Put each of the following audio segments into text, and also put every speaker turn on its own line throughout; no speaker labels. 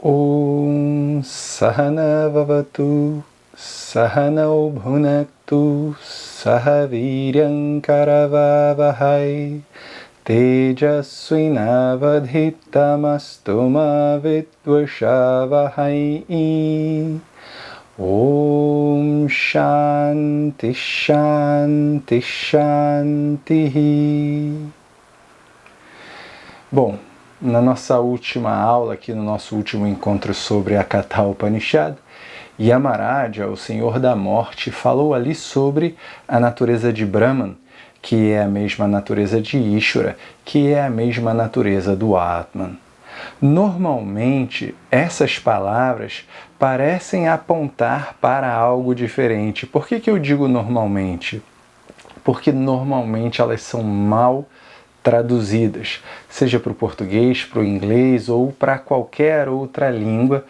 Om Sahana Vavatu Sahanau Bhunaktu Sahaviryam Karavavahai Tejasvinavadhitamastu ma vidvashavahai. Om Shanti Shanti Shanti. Bom, na nossa última aula, aqui no nosso último encontro sobre a Katha Upanishad, Yamaraja, o Senhor da Morte, falou ali sobre a natureza de Brahman, que é a mesma natureza de Ishvara, que é a mesma natureza do Atman. Normalmente, essas palavras parecem apontar para algo diferente. Por que eu digo normalmente? Porque normalmente elas são mal traduzidas, seja para o português, para o inglês ou para qualquer outra língua,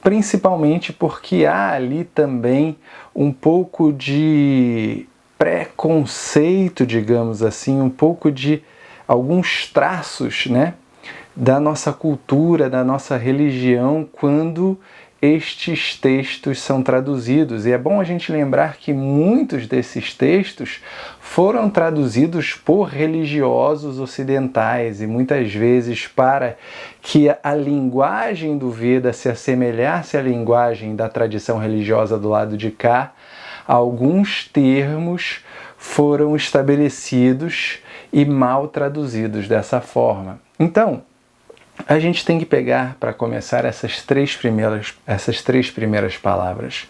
principalmente porque há ali também um pouco de preconceito, digamos assim, um pouco de alguns traços, né, da nossa cultura, da nossa religião, quando estes textos são traduzidos. E é bom a gente lembrar que muitos desses textos foram traduzidos por religiosos ocidentais e muitas vezes para que a linguagem do Veda se assemelhasse à linguagem da tradição religiosa do lado de cá, alguns termos foram estabelecidos e mal traduzidos dessa forma. Então, a gente tem que pegar, para começar, essas três primeiras palavras: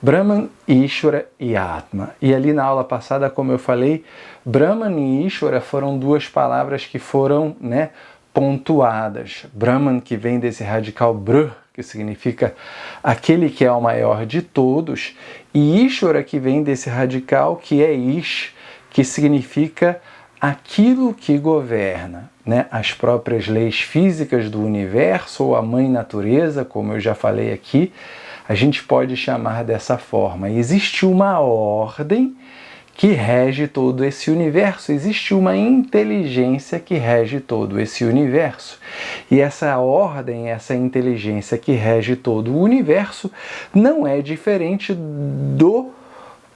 Brahman, Ishvara e Atma. E ali na aula passada, como eu falei, Brahman e Ishvara foram duas palavras que foram, pontuadas. Brahman, que vem desse radical Br, que significa aquele que é o maior de todos, e Ishvara, que vem desse radical que é Ish, que significa aquilo que governa, as próprias leis físicas do universo, ou a mãe natureza, como eu já falei aqui, a gente pode chamar dessa forma. Existe uma ordem que rege todo esse universo, existe uma inteligência que rege todo esse universo. E essa ordem, essa inteligência que rege todo o universo não é diferente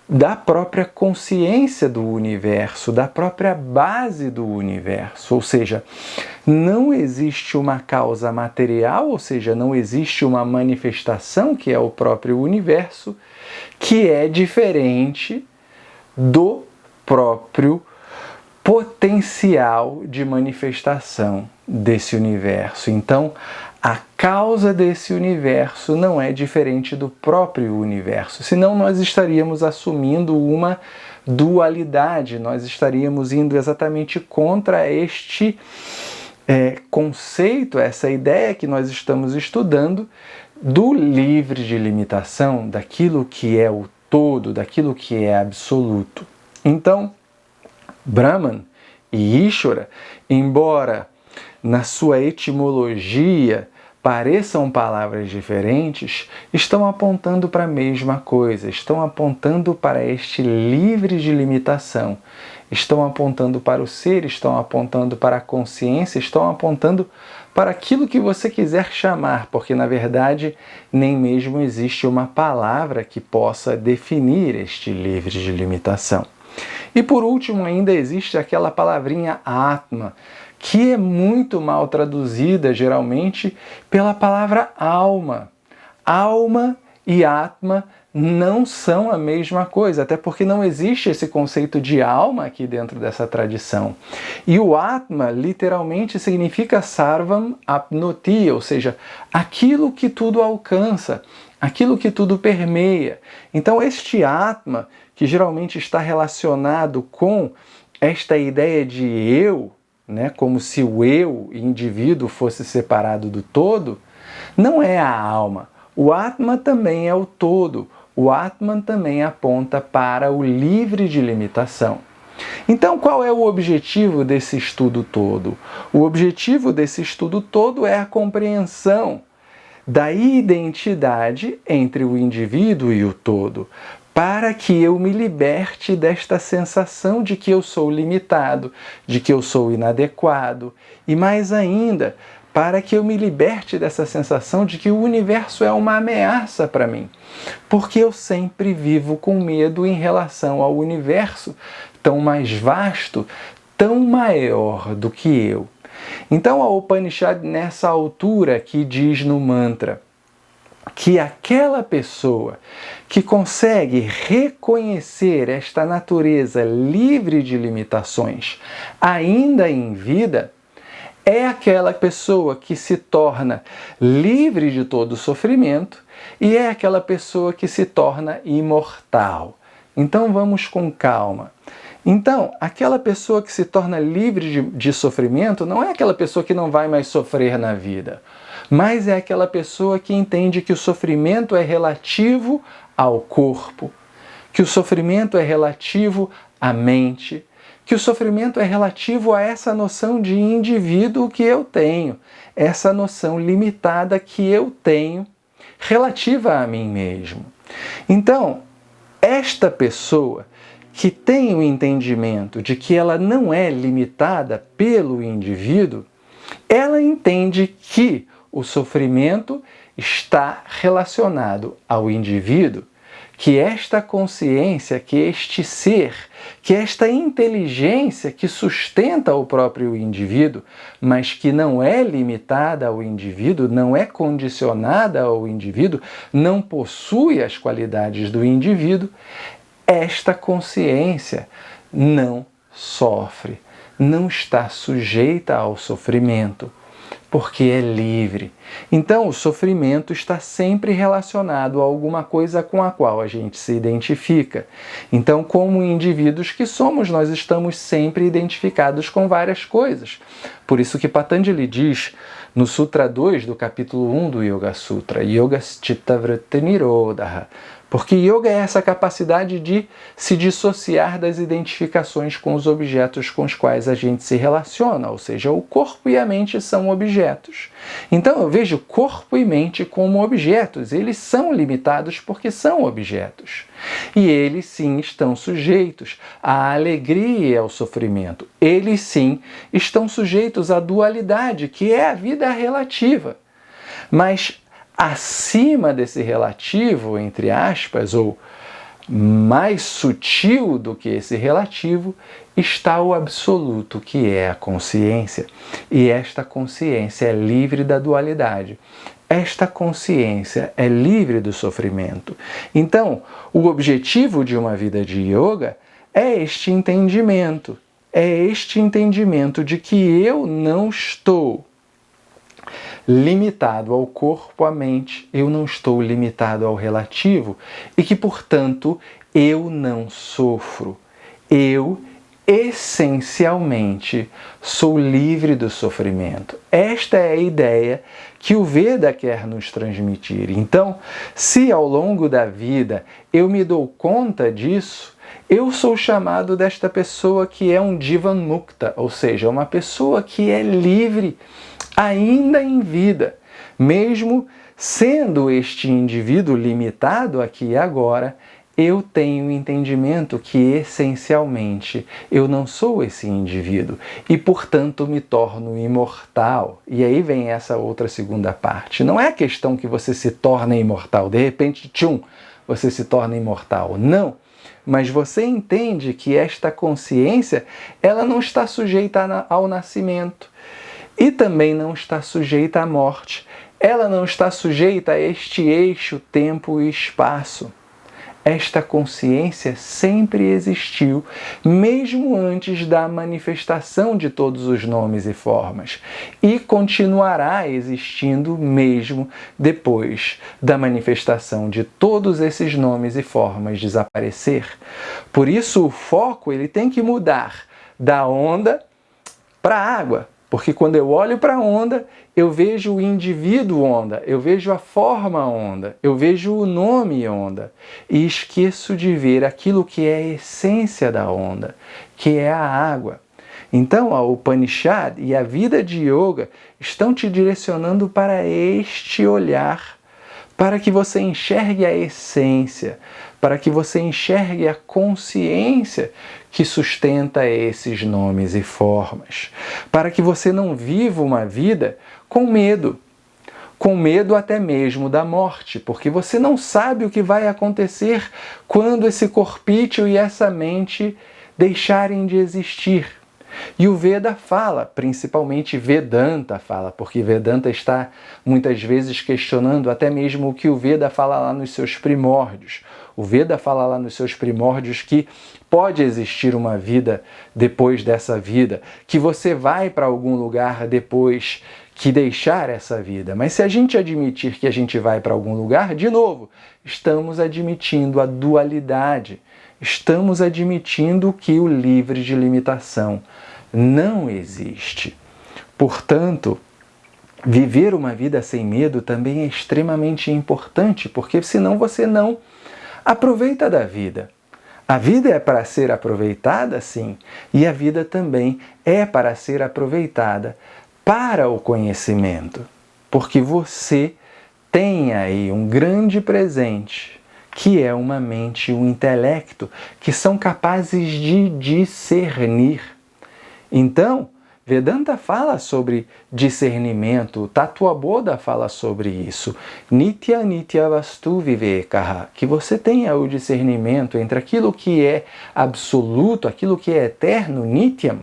da própria consciência do universo, da própria base do universo. Ou seja, não existe uma causa material, ou seja, não existe uma manifestação, que é o próprio universo, que é diferente do próprio potencial de manifestação desse universo. Então, a causa desse universo não é diferente do próprio universo, senão nós estaríamos assumindo uma dualidade, nós estaríamos indo exatamente contra este conceito, essa ideia que nós estamos estudando do livre de limitação, daquilo que é o todo, daquilo que é absoluto. Então, Brahman e Ishvara, embora na sua etimologia pareçam palavras diferentes, estão apontando para a mesma coisa, estão apontando para este livre de limitação, estão apontando para o ser, estão apontando para a consciência, estão apontando para aquilo que você quiser chamar, porque na verdade nem mesmo existe uma palavra que possa definir este livre de limitação. E por último ainda existe aquela palavrinha Atma, que é muito mal traduzida geralmente pela palavra alma. Alma e Atma não são a mesma coisa, até porque não existe esse conceito de alma aqui dentro dessa tradição. E o Atma literalmente significa Sarvam Apnoti, ou seja, aquilo que tudo alcança, aquilo que tudo permeia. Então este Atma, que geralmente está relacionado com esta ideia de eu, como se o eu, indivíduo, fosse separado do todo, não é a alma. O Atma também é o todo. O Atman também aponta para o livre de limitação. Então, qual é o objetivo desse estudo todo? O objetivo desse estudo todo é a compreensão da identidade entre o indivíduo e o todo, para que eu me liberte desta sensação de que eu sou limitado, de que eu sou inadequado, e mais ainda, para que eu me liberte dessa sensação de que o universo é uma ameaça para mim, porque eu sempre vivo com medo em relação ao universo tão mais vasto, tão maior do que eu. Então a Upanishad, nessa altura, que diz no mantra que aquela pessoa que consegue reconhecer esta natureza livre de limitações ainda em vida, é aquela pessoa que se torna livre de todo sofrimento e é aquela pessoa que se torna imortal. Então vamos com calma. Então, aquela pessoa que se torna livre de sofrimento não é aquela pessoa que não vai mais sofrer na vida, mas é aquela pessoa que entende que o sofrimento é relativo ao corpo, que o sofrimento é relativo à mente, que o sofrimento é relativo a essa noção de indivíduo que eu tenho, essa noção limitada que eu tenho relativa a mim mesmo. Então, esta pessoa que tem o entendimento de que ela não é limitada pelo indivíduo, ela entende que o sofrimento está relacionado ao indivíduo, que esta consciência, que este ser, que esta inteligência que sustenta o próprio indivíduo, mas que não é limitada ao indivíduo, não é condicionada ao indivíduo, não possui as qualidades do indivíduo, esta consciência não sofre, não está sujeita ao sofrimento, porque é livre. Então, o sofrimento está sempre relacionado a alguma coisa com a qual a gente se identifica. Então, como indivíduos que somos, nós estamos sempre identificados com várias coisas. Por isso que Patanjali diz no Sutra 2 do capítulo 1 do Yoga Sutra, Yogas Chitta Vritti Nirodha, porque yoga é essa capacidade de se dissociar das identificações com os objetos com os quais a gente se relaciona, ou seja, o corpo e a mente são objetos. Então eu vejo corpo e mente como objetos, eles são limitados porque são objetos. E eles sim estão sujeitos à alegria e ao sofrimento. Eles sim estão sujeitos à dualidade, que é a vida relativa. Mas acima desse relativo, entre aspas, ou mais sutil do que esse relativo, está o absoluto, que é a consciência. E esta consciência é livre da dualidade. Esta consciência é livre do sofrimento. Então, o objetivo de uma vida de yoga é este entendimento. É este entendimento de que eu não estou limitado ao corpo, à mente, eu não estou limitado ao relativo e que, portanto, eu não sofro. Eu, essencialmente, sou livre do sofrimento. Esta é a ideia que o Veda quer nos transmitir. Então, se ao longo da vida eu me dou conta disso, eu sou chamado desta pessoa que é um Jivan Mukta, ou seja, uma pessoa que é livre ainda em vida, mesmo sendo este indivíduo limitado aqui e agora, eu tenho o entendimento que essencialmente eu não sou esse indivíduo e, portanto, me torno imortal. E aí vem essa outra segunda parte. Não é a questão que você se torna imortal, de repente, tchum, você se torna imortal. Não. Mas você entende que esta consciência, ela não está sujeita ao nascimento. E também não está sujeita à morte. Ela não está sujeita a este eixo tempo e espaço. Esta consciência sempre existiu, mesmo antes da manifestação de todos os nomes e formas, e continuará existindo mesmo depois da manifestação de todos esses nomes e formas desaparecer. Por isso o foco ele tem que mudar da onda para a água. Porque quando eu olho para a onda, eu vejo o indivíduo onda, eu vejo a forma onda, eu vejo o nome onda. E esqueço de ver aquilo que é a essência da onda, que é a água. Então, a Upanishad e a vida de yoga estão te direcionando para este olhar, para que você enxergue a essência, para que você enxergue a consciência que sustenta esses nomes e formas, para que você não viva uma vida com medo até mesmo da morte, porque você não sabe o que vai acontecer quando esse corpício e essa mente deixarem de existir. E o Veda fala, principalmente Vedanta fala, porque Vedanta está muitas vezes questionando até mesmo o que o Veda fala lá nos seus primórdios. O Veda fala lá nos seus primórdios que pode existir uma vida depois dessa vida, que você vai para algum lugar depois que deixar essa vida. Mas se a gente admitir que a gente vai para algum lugar, de novo, estamos admitindo a dualidade. Estamos admitindo que o livre de limitação não existe. Portanto, viver uma vida sem medo também é extremamente importante, porque senão você não aproveita da vida. A vida é para ser aproveitada, sim, e a vida também é para ser aproveitada para o conhecimento, porque você tem aí um grande presente, que é uma mente e um intelecto que são capazes de discernir. Então, Vedanta fala sobre discernimento, Tattva Bodha fala sobre isso. Nitya Nitya Vastu Vivekaha, que você tenha o discernimento entre aquilo que é absoluto, aquilo que é eterno, Nityam,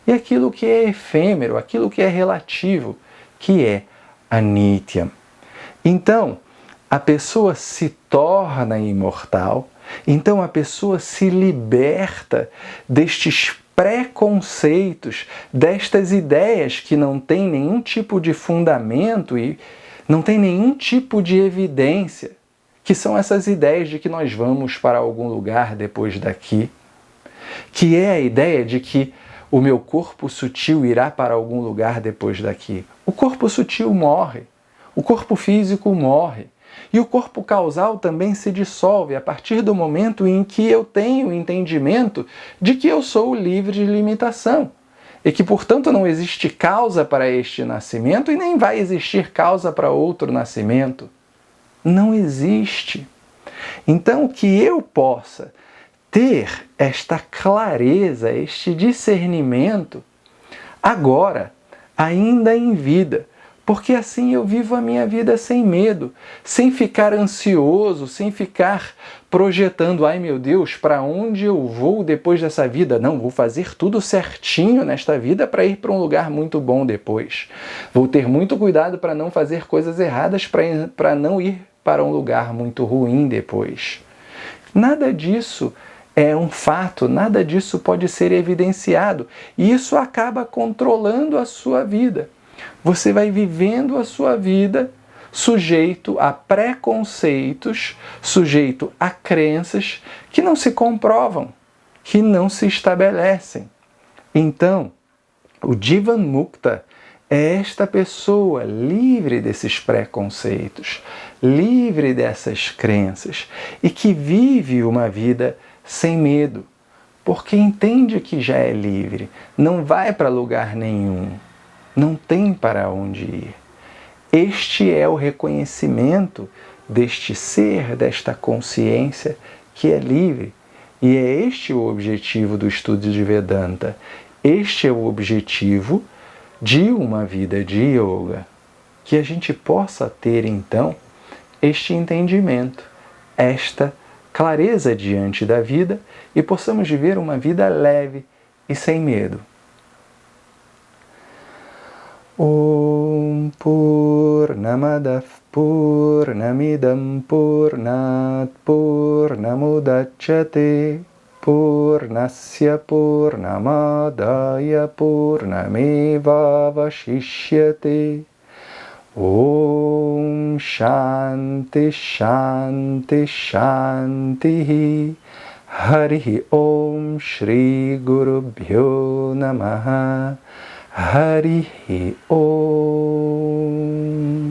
e aquilo que é efêmero, aquilo que é relativo, que é Anityam. Então, a pessoa se torna imortal, então a pessoa se liberta destes preconceitos, destas ideias que não têm nenhum tipo de fundamento e não tem nenhum tipo de evidência, que são essas ideias de que nós vamos para algum lugar depois daqui, que é a ideia de que o meu corpo sutil irá para algum lugar depois daqui. O corpo sutil morre, o corpo físico morre. E o corpo causal também se dissolve a partir do momento em que eu tenho o entendimento de que eu sou livre de limitação e que, portanto, não existe causa para este nascimento e nem vai existir causa para outro nascimento. Não existe. Então, que eu possa ter esta clareza, este discernimento agora, ainda em vida, porque assim eu vivo a minha vida sem medo, sem ficar ansioso, sem ficar projetando, ai meu Deus, para onde eu vou depois dessa vida? Não, vou fazer tudo certinho nesta vida para ir para um lugar muito bom depois. Vou ter muito cuidado para não fazer coisas erradas, para não ir para um lugar muito ruim depois. Nada disso é um fato, nada disso pode ser evidenciado, e isso acaba controlando a sua vida. Você vai vivendo a sua vida sujeito a preconceitos, sujeito a crenças que não se comprovam, que não se estabelecem. Então, o Jivan Mukta é esta pessoa livre desses preconceitos, livre dessas crenças e que vive uma vida sem medo, porque entende que já é livre, não vai para lugar nenhum. Não tem para onde ir. Este é o reconhecimento deste ser, desta consciência que é livre. E é este o objetivo do estudo de Vedanta. Este é o objetivo de uma vida de yoga. Que a gente possa ter, então, este entendimento, esta clareza diante da vida e possamos viver uma vida leve e sem medo. Om Purnamadav Purnamidam Purnat Purnamudachyate Purnasya Purnamadaya Purnamevavashishyate. Om Shanti Shanti Shanti. Harihi Om Shri Gurubhyo Namaha. Harihi Om.